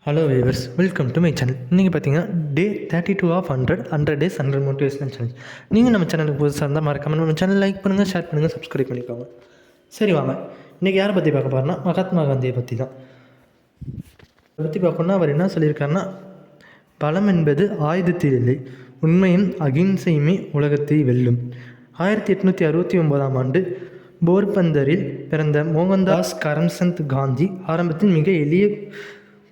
Hello viewers, welcome to my channel. இன்றைக்கி பார்த்தீங்கன்னா டே 32 of 100 days 100 motivational challenge. நீங்கள் நம்ம சேனலுக்கு புதுசாக இருந்தால் மறக்காமல் நம்ம சேனல் லைக் பண்ணுங்கள், ஷேர் பண்ணுங்கள், சப்ஸ்கிரைப் பண்ணிக்கோங்க. சரி வாங்க, இன்றைக்கி யாரை பற்றி பார்க்க போகிறோன்னா மகாத்மா காந்தியை பற்றி தான். அதை பற்றி பார்க்கணுன்னா அவர் என்ன சொல்லியிருக்காருன்னா, பலம் என்பது ஆயுதத்தில் இல்லை, உண்மையும் அகிம்சையுமே உலகத்தை வெல்லும். 1869 போர்பந்தரில் பிறந்த மோகன்தாஸ் கரம்சந்த் காந்தி ஆரம்பத்தில் மிக எளிய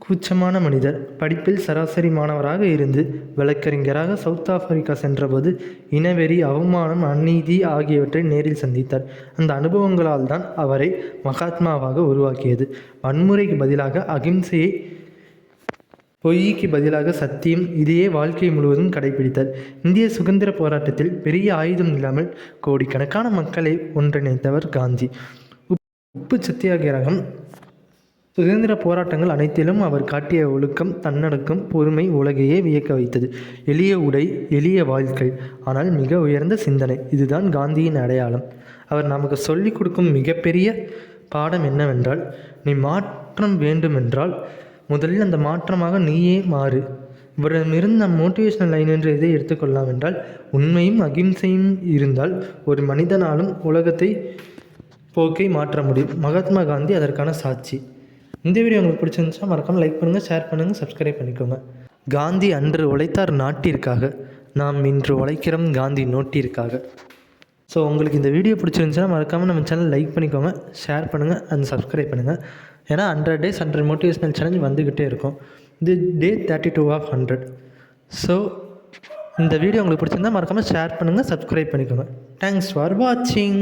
கூச்சமான மனிதர். படிப்பில் சராசரி மாணவராக இருந்து வழக்கறிஞராக சவுத் ஆப்பிரிக்கா சென்றபோது இனவெறி, அவமானம், அநீதி ஆகியவற்றை நேரில் சந்தித்தார். அந்த அனுபவங்களால் தான் அவரை மகாத்மாவாக உருவாக்கியது. வன்முறைக்கு பதிலாக அகிம்சையை, பொய்க்கு பதிலாக சத்தியம், இதையே வாழ்க்கை முழுவதும் கடைபிடித்தார். இந்திய சுதந்திர போராட்டத்தில் பெரிய ஆயுதம் இல்லாமல் கோடிக்கணக்கான மக்களை ஒன்றிணைத்தவர் காந்தி. உப்பு சத்தியாகிரகம், சுதந்திர போராட்டங்கள் அனைத்திலும் அவர் காட்டிய ஒழுக்கம், தன்னடக்கம், பொறுமை உலகையே வியக்க வைத்தது. எளிய உடை, எளிய வாழ்க்கை, ஆனால் மிக உயர்ந்த சிந்தனை, இதுதான் காந்தியின் அடையாளம். அவர் நமக்கு சொல்லிக் கொடுக்கும் மிகப்பெரிய பாடம் என்னவென்றால், நீ மாற்றம் வேண்டுமென்றால் முதலில் அந்த மாற்றமாக நீயே மாறு. இவரிடமிருந்து நம் மோட்டிவேஷனல் லைன் என்று எதை எடுத்துக்கொள்ளலாம் என்றால், உண்மையும் அகிம்சையும் இருந்தால் ஒரு மனிதனாலும் உலகத்தை போக்கை மாற்ற முடியும். மகாத்மா காந்தி அதற்கான சாட்சி. இந்த வீடியோ உங்களுக்கு பிடிச்சிருந்துச்சா மறக்காமல் லைக் பண்ணுங்கள், ஷேர் பண்ணுங்கள், சப்ஸ்கிரைப் பண்ணிக்கோங்க. காந்தி அன்று உழைத்தார் நாட்டிற்காக, நாம் இன்று உழைக்கிறோம் காந்தி நோட்டிற்காக. ஸோ உங்களுக்கு இந்த வீடியோ பிடிச்சிருந்துச்சுன்னா மறக்காமல் நம்ம சேனல் லைக் பண்ணிக்கோங்க, ஷேர் பண்ணுங்கள் அண்ட் சப்ஸ்கிரைப் பண்ணுங்கள். ஏன்னா 100 days 100 மோட்டிவேஷனல் சேலஞ்ச் வந்துக்கிட்டே இருக்கும். இது டே 32 ஆஃப் 100. ஸோ இந்த வீடியோ உங்களுக்கு பிடிச்சிருந்தா மறக்காமல் ஷேர் பண்ணுங்கள், சப்ஸ்கிரைப் பண்ணிக்கோங்க. தேங்க்ஸ் ஃபார் வாட்சிங்.